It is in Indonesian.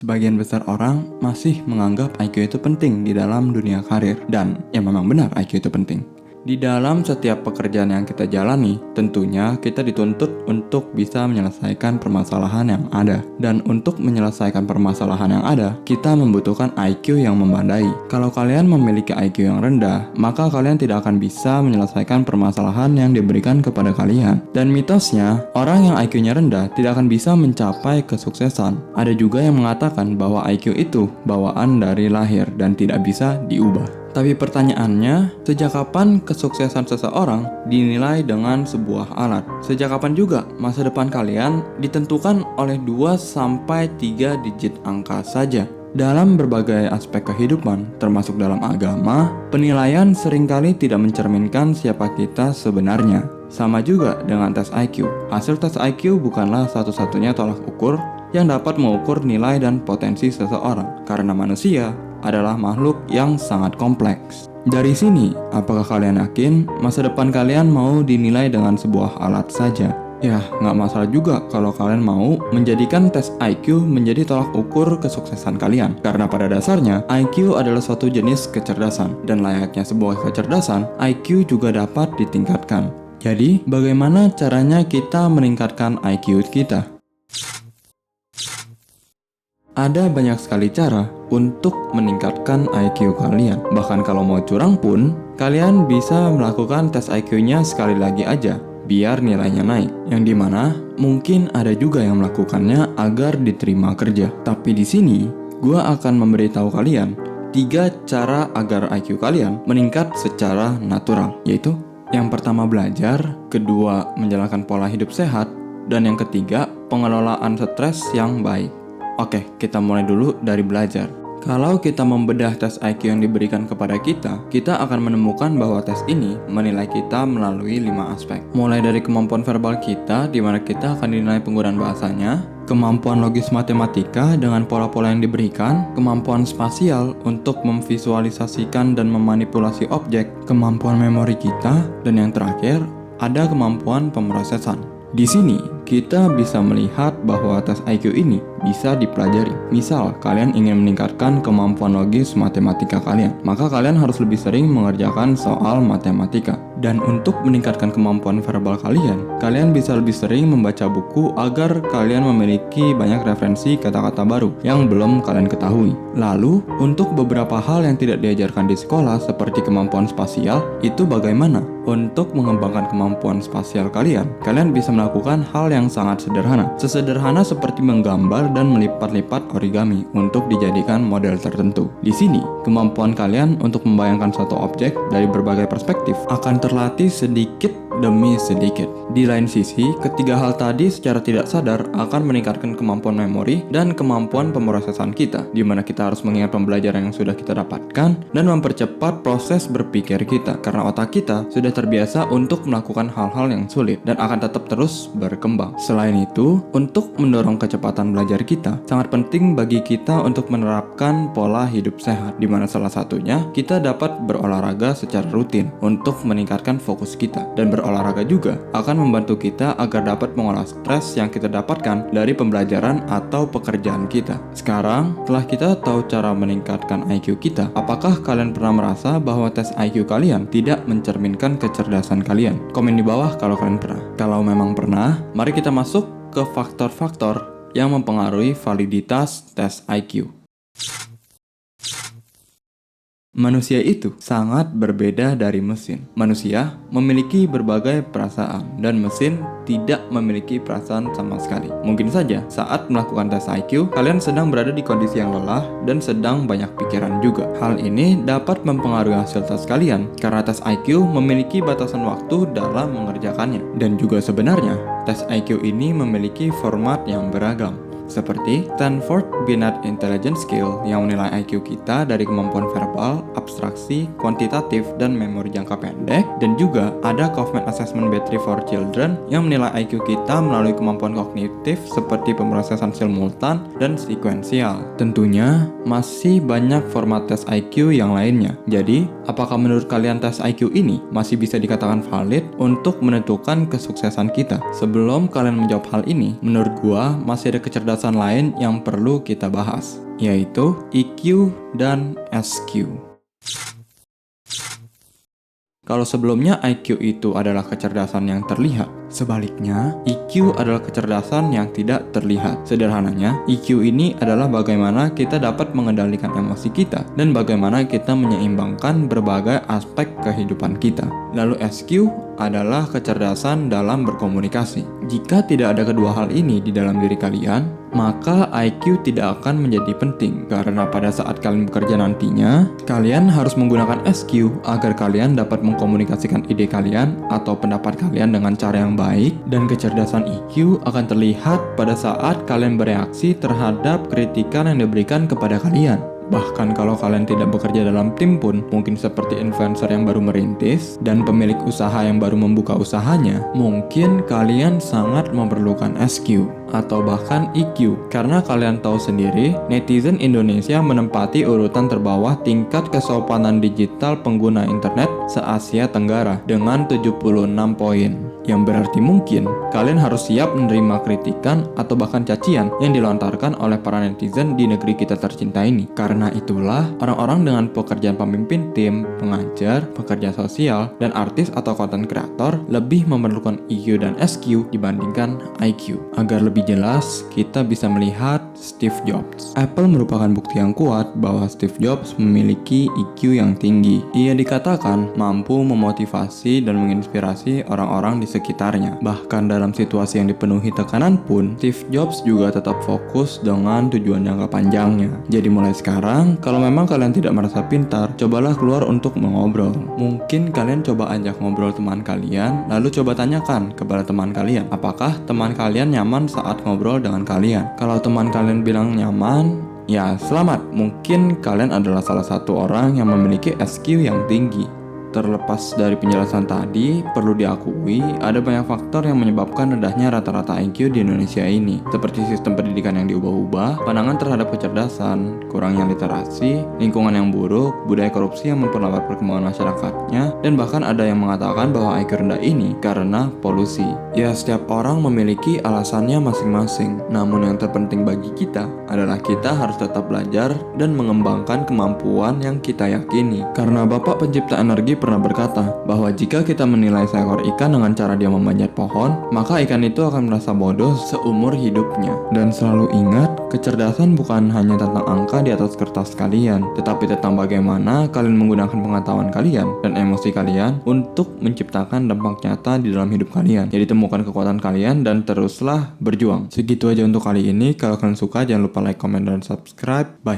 Sebagian besar orang masih menganggap IQ itu penting di dalam dunia karir, dan ya memang benar IQ itu penting. Di dalam setiap pekerjaan yang kita jalani, tentunya kita dituntut untuk bisa menyelesaikan permasalahan yang ada. Dan untuk menyelesaikan permasalahan yang ada, kita membutuhkan IQ yang memadai. Kalau kalian memiliki IQ yang rendah, maka kalian tidak akan bisa menyelesaikan permasalahan yang diberikan kepada kalian. Dan mitosnya, orang yang IQ-nya rendah tidak akan bisa mencapai kesuksesan. Ada juga yang mengatakan bahwa IQ itu bawaan dari lahir dan tidak bisa diubah. Tapi pertanyaannya, sejak kapan kesuksesan seseorang dinilai dengan sebuah alat? Sejak kapan juga masa depan kalian ditentukan oleh 2-3 digit angka saja? Dalam berbagai aspek kehidupan, termasuk dalam agama, penilaian seringkali tidak mencerminkan siapa kita sebenarnya. Sama juga dengan tes IQ. Hasil tes IQ bukanlah satu-satunya tolak ukur yang dapat mengukur nilai dan potensi seseorang, karena manusia adalah makhluk yang sangat kompleks. Dari sini, apakah kalian yakin masa depan kalian mau dinilai dengan sebuah alat saja? Ya, nggak masalah juga kalau kalian mau menjadikan tes IQ menjadi tolak ukur kesuksesan kalian. Karena pada dasarnya, IQ adalah suatu jenis kecerdasan. Dan layaknya sebuah kecerdasan, IQ juga dapat ditingkatkan. Jadi, bagaimana caranya kita meningkatkan IQ kita? Ada banyak sekali cara untuk meningkatkan IQ kalian. Bahkan kalau mau curang pun, kalian bisa melakukan tes IQ-nya sekali lagi aja, biar nilainya naik. Yang dimana mungkin ada juga yang melakukannya agar diterima kerja. Tapi di sini, gua akan memberitahu kalian 3 cara agar IQ kalian meningkat secara natural, yaitu yang pertama belajar, kedua menjalankan pola hidup sehat, dan yang ketiga pengelolaan stres yang baik. Oke, kita mulai dulu dari belajar. Kalau kita membedah tes IQ yang diberikan kepada kita akan menemukan bahwa tes ini menilai kita melalui 5 aspek. Mulai dari kemampuan verbal kita, di mana kita akan dinilai penggunaan bahasanya, kemampuan logis matematika dengan pola-pola yang diberikan, kemampuan spasial untuk memvisualisasikan dan memanipulasi objek, kemampuan memori kita, dan yang terakhir, ada kemampuan pemrosesan. Di sini, kita bisa melihat bahwa tes IQ ini bisa dipelajari. Misal, kalian ingin meningkatkan kemampuan logis matematika kalian, maka kalian harus lebih sering mengerjakan soal matematika. Dan untuk meningkatkan kemampuan verbal kalian bisa lebih sering membaca buku agar kalian memiliki banyak referensi kata-kata baru yang belum kalian ketahui. Lalu, untuk beberapa hal yang tidak diajarkan di sekolah seperti kemampuan spasial, itu bagaimana? Untuk mengembangkan kemampuan spasial kalian bisa melakukan hal yang sangat sederhana. Sesederhana seperti menggambar dan melipat-lipat origami untuk dijadikan model tertentu. Di sini, kemampuan kalian untuk membayangkan suatu objek dari berbagai perspektif akan terlatih sedikit demi sedikit. Di lain sisi, ketiga hal tadi secara tidak sadar akan meningkatkan kemampuan memori dan kemampuan pemrosesan kita, di mana kita harus mengingat pembelajaran yang sudah kita dapatkan dan mempercepat proses berpikir kita, karena otak kita sudah terbiasa untuk melakukan hal-hal yang sulit dan akan tetap terus berkembang. Selain itu, untuk mendorong kecepatan belajar kita, sangat penting bagi kita untuk menerapkan pola hidup sehat, di mana salah satunya kita dapat berolahraga secara rutin untuk meningkatkan fokus kita, dan berolahraga juga akan membantu kita agar dapat mengolah stres yang kita dapatkan dari pembelajaran atau pekerjaan kita. Sekarang, setelah kita tahu cara meningkatkan IQ kita, apakah kalian pernah merasa bahwa tes IQ kalian tidak mencerminkan kecerdasan kalian? Komen di bawah kalau kalian pernah. Kalau memang pernah, mari kita masuk ke faktor-faktor yang mempengaruhi validitas tes IQ. Manusia itu sangat berbeda dari mesin. Manusia memiliki berbagai perasaan dan mesin tidak memiliki perasaan sama sekali. Mungkin saja saat melakukan tes IQ, kalian sedang berada di kondisi yang lelah dan sedang banyak pikiran juga. Hal ini dapat mempengaruhi hasil tes kalian karena tes IQ memiliki batasan waktu dalam mengerjakannya. Dan juga sebenarnya, tes IQ ini memiliki format yang beragam. Seperti Stanford Binet Intelligence Scale yang menilai IQ kita dari kemampuan verbal, abstraksi, kuantitatif, dan memori jangka pendek. Dan juga ada Kaufman Assessment Battery for Children yang menilai IQ kita melalui kemampuan kognitif seperti pemrosesan simultan dan sekuensial. Tentunya masih banyak format tes IQ yang lainnya. Jadi, apakah menurut kalian tes IQ ini masih bisa dikatakan valid untuk menentukan kesuksesan kita? Sebelum kalian menjawab hal ini, menurut gua masih ada kecerdasan kecerdasan lain yang perlu kita bahas, yaitu EQ dan SQ. Kalau sebelumnya IQ itu adalah kecerdasan yang terlihat, sebaliknya EQ adalah kecerdasan yang tidak terlihat. Sederhananya, EQ ini adalah bagaimana kita dapat mengendalikan emosi kita dan bagaimana kita menyeimbangkan berbagai aspek kehidupan kita. Lalu SQ adalah kecerdasan dalam berkomunikasi. Jika tidak ada kedua hal ini di dalam diri kalian, maka IQ tidak akan menjadi penting, karena pada saat kalian bekerja nantinya, kalian harus menggunakan SQ agar kalian dapat mengkomunikasikan ide kalian atau pendapat kalian dengan cara yang baik, dan kecerdasan EQ akan terlihat pada saat kalian bereaksi terhadap kritikan yang diberikan kepada kalian. Bahkan kalau kalian tidak bekerja dalam tim pun, mungkin seperti influencer yang baru merintis dan pemilik usaha yang baru membuka usahanya, mungkin kalian sangat memerlukan SQ atau bahkan EQ. Karena kalian tahu sendiri, netizen Indonesia menempati urutan terbawah tingkat kesopanan digital pengguna internet se-Asia Tenggara dengan 76 poin. Yang berarti mungkin kalian harus siap menerima kritikan atau bahkan cacian yang dilontarkan oleh para netizen di negeri kita tercinta ini. Karena itulah orang-orang dengan pekerjaan pemimpin tim, pengajar, pekerja sosial, dan artis atau content creator lebih memerlukan EQ dan SQ dibandingkan IQ. Agar lebih jelas, kita bisa melihat Steve Jobs. Apple merupakan bukti yang kuat bahwa Steve Jobs memiliki EQ yang tinggi. Ia dikatakan mampu memotivasi dan menginspirasi orang-orang di sekitarnya. Bahkan dalam situasi yang dipenuhi tekanan pun, Steve Jobs juga tetap fokus dengan tujuan jangka panjangnya. Jadi mulai sekarang, kalau memang kalian tidak merasa pintar, cobalah keluar untuk mengobrol. Mungkin kalian coba ajak ngobrol teman kalian, lalu coba tanyakan kepada teman kalian, apakah teman kalian nyaman saat ngobrol dengan kalian. Kalau teman kalian bilang nyaman, ya selamat, mungkin kalian adalah salah satu orang yang memiliki SQ yang tinggi. Terlepas dari penjelasan tadi, perlu diakui ada banyak faktor yang menyebabkan rendahnya rata-rata IQ di Indonesia ini, seperti sistem pendidikan yang diubah-ubah, pandangan terhadap kecerdasan, kurangnya literasi, lingkungan yang buruk, budaya korupsi yang memperlambat perkembangan masyarakatnya, dan bahkan ada yang mengatakan bahwa IQ rendah ini karena polusi. Ya, setiap orang memiliki alasannya masing-masing, namun yang terpenting bagi kita adalah kita harus tetap belajar dan mengembangkan kemampuan yang kita yakini. Karena Bapak Pencipta Energi pernah berkata bahwa jika kita menilai seekor ikan dengan cara dia memanjat pohon, maka ikan itu akan merasa bodoh seumur hidupnya. Dan selalu ingat, kecerdasan bukan hanya tentang angka di atas kertas kalian, tetapi tentang bagaimana kalian menggunakan pengetahuan kalian dan emosi kalian untuk menciptakan dampak nyata di dalam hidup kalian. Jadi temukan kekuatan kalian dan teruslah berjuang. Segitu aja untuk kali ini. Kalau kalian suka, jangan lupa like, comment, dan subscribe. Bye.